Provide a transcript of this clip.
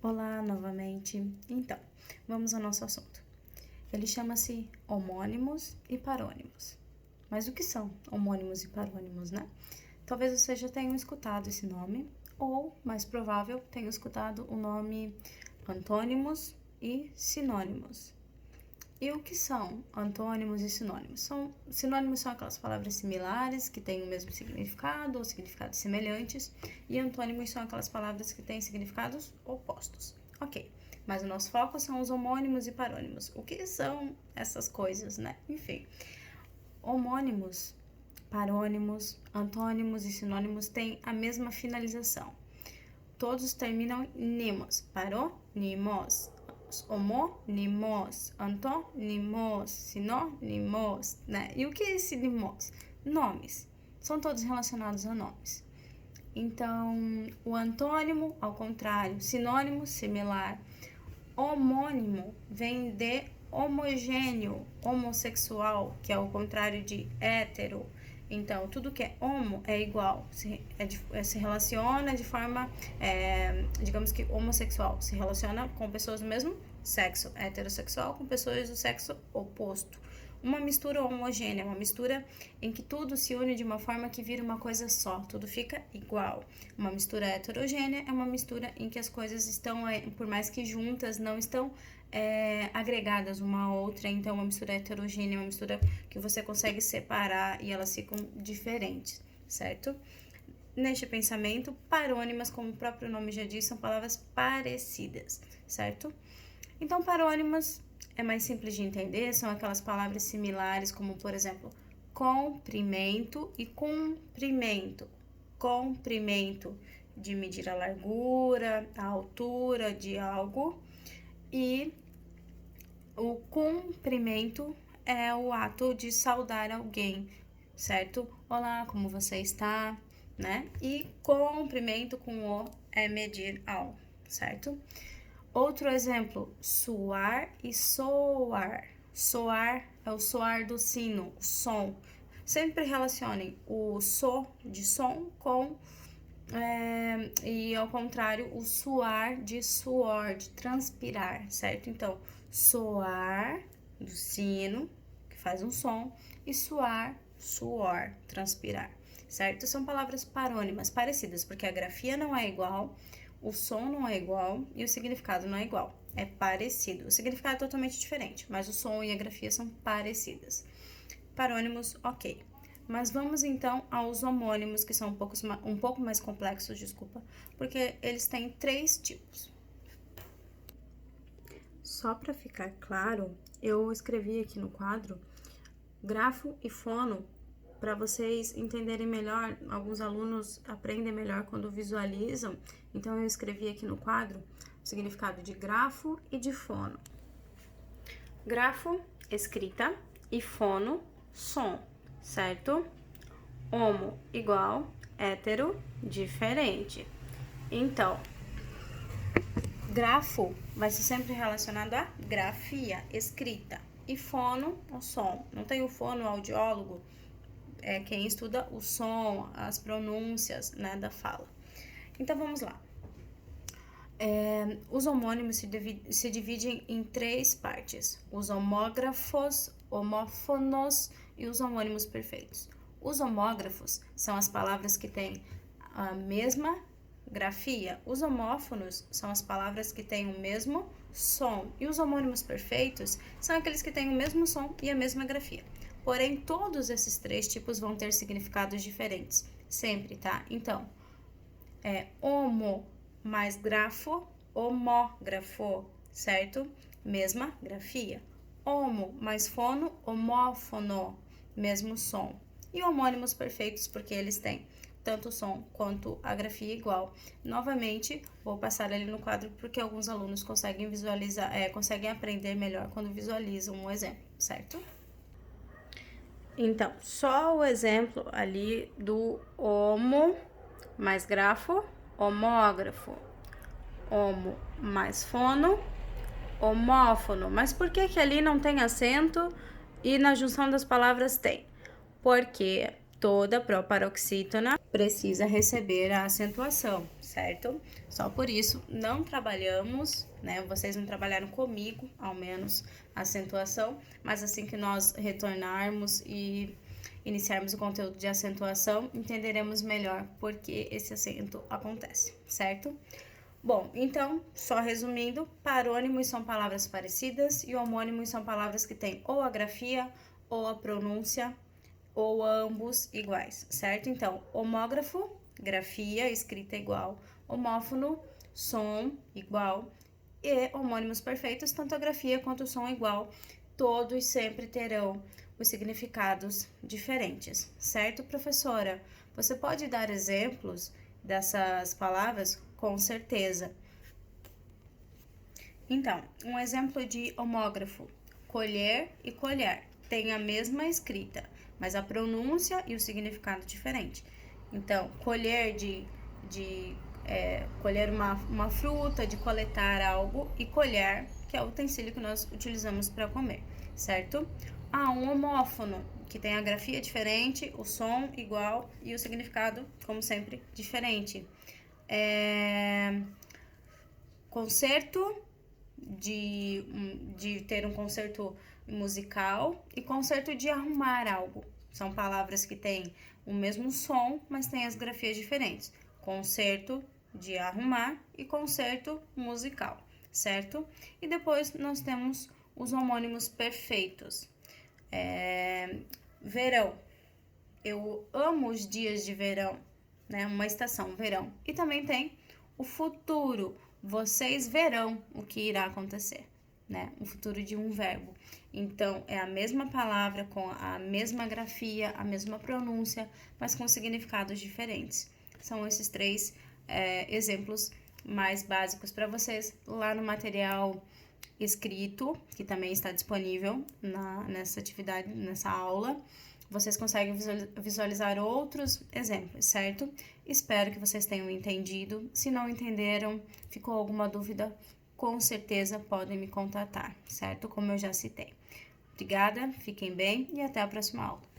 Olá, novamente. Então, vamos ao nosso assunto. Ele chama-se homônimos e parônimos. Mas o que são homônimos e parônimos, né? Talvez você já tenha escutado esse nome, ou, mais provável, tenha escutado o nome antônimos e sinônimos. E o que são antônimos e sinônimos? Sinônimos são aquelas palavras similares que têm o mesmo significado ou significados semelhantes, e antônimos são aquelas palavras que têm significados opostos. Ok, mas o nosso foco são os homônimos e parônimos. O que são essas coisas, né? Enfim, homônimos, parônimos, antônimos e sinônimos têm a mesma finalização. Todos terminam em nimos, parônimos, homônimos, antônimos, sinônimos, né? E o que é sinônimos? Nomes. São todos relacionados a nomes. Então, o antônimo, ao contrário, sinônimo, similar. Homônimo vem de homogêneo, homossexual, que é o contrário de hétero. Então, tudo que é homo é igual, se relaciona de forma, digamos que homossexual, se relaciona com pessoas do mesmo sexo, heterossexual com pessoas do sexo oposto. Uma mistura homogênea, uma mistura em que tudo se une de uma forma que vira uma coisa só, tudo fica igual. Uma mistura heterogênea é uma mistura em que as coisas estão, por mais que juntas, não estão agregadas uma à outra. Então, uma mistura heterogênea é uma mistura que você consegue separar e elas ficam diferentes, certo? Neste pensamento, parônimas, como o próprio nome já diz, são palavras parecidas, certo? Então, parônimas é mais simples de entender, são aquelas palavras similares, como, por exemplo, comprimento e comprimento. Comprimento, de medir a largura, a altura de algo, e o cumprimento é o ato de saudar alguém, certo? Olá, como você está, né? E comprimento com o é medir algo, certo? Outro exemplo, suar e soar. Soar é o soar do sino, o som. Sempre relacionem o so de som com e ao contrário, o suar de suor, de transpirar, certo? Então, soar do sino, que faz um som, e suar, suor, transpirar, certo? São palavras parônimas, parecidas, porque a grafia não é igual, o som não é igual e o significado não é igual. É parecido. O significado é totalmente diferente, mas o som e a grafia são parecidas. Parônimos, ok. Mas vamos então aos homônimos, que são um pouco mais complexos, porque eles têm 3 tipos. Só para ficar claro, eu escrevi aqui no quadro grafo e fono, para vocês entenderem melhor. Alguns alunos aprendem melhor quando visualizam, então eu escrevi aqui no quadro o significado de grafo e de fono. Grafo, escrita, e fono, som, certo? Homo, igual, hétero, diferente. Então, grafo vai ser sempre relacionado a grafia, escrita, e fono, o som. Não tem o fono audiólogo, é quem estuda o som, as pronúncias, né, da fala. Então, vamos lá. Os homônimos se dividem em 3 partes: os homógrafos, homófonos e os homônimos perfeitos. Os homógrafos são as palavras que têm a mesma grafia. Os homófonos são as palavras que têm o mesmo som. E os homônimos perfeitos são aqueles que têm o mesmo som e a mesma grafia. Porém, todos esses 3 tipos vão ter significados diferentes, sempre, tá? Então, homo mais grafo, homógrafo, certo? Mesma grafia. Homo mais fono, homófono, mesmo som. E homônimos perfeitos, porque eles têm tanto o som quanto a grafia igual. Novamente, vou passar ali no quadro, porque alguns alunos conseguem visualizar, conseguem aprender melhor quando visualizam um exemplo, certo? Então, só o exemplo ali do homo mais grafo, homógrafo. Homo mais fono, homófono. Mas por que que ali não tem acento e na junção das palavras tem? Porque toda proparoxítona precisa receber a acentuação, certo? Só por isso não trabalhamos, né? Vocês não trabalharam comigo, ao menos, a acentuação, mas assim que nós retornarmos e iniciarmos o conteúdo de acentuação, entenderemos melhor por que esse acento acontece, certo? Bom, então, só resumindo, parônimos são palavras parecidas e homônimos são palavras que têm ou a grafia ou a pronúncia ou ambos iguais, certo? Então, homógrafo, grafia, escrita igual, homófono, som igual, e homônimos perfeitos, tanto a grafia quanto o som igual, todos sempre terão os significados diferentes, certo, professora? Você pode dar exemplos dessas palavras? Com certeza. Então, um exemplo de homógrafo, colher e colher, tem a mesma escrita, mas a pronúncia e o significado diferente. Então, colher colher uma fruta, de coletar algo, e colher, que é o utensílio que nós utilizamos para comer, certo? Um homófono, que tem a grafia diferente, o som igual e o significado, como sempre, diferente. Concerto, de ter um concerto musical, e concerto de arrumar algo. São palavras que têm o mesmo som, mas têm as grafias diferentes. Concerto de arrumar e concerto musical, certo? E depois nós temos os homônimos perfeitos. Verão. Eu amo os dias de verão, né? Uma estação, verão. E também tem o futuro. Vocês verão o que irá acontecer, né? O futuro de um verbo. Então, é a mesma palavra, com a mesma grafia, a mesma pronúncia, mas com significados diferentes. São esses três exemplos mais básicos para vocês lá no material escrito, que também está disponível nessa atividade, nessa aula. Vocês conseguem visualizar outros exemplos, certo? Espero que vocês tenham entendido. Se não entenderam, ficou alguma dúvida, com certeza podem me contatar, certo? Como eu já citei. Obrigada, fiquem bem e até a próxima aula.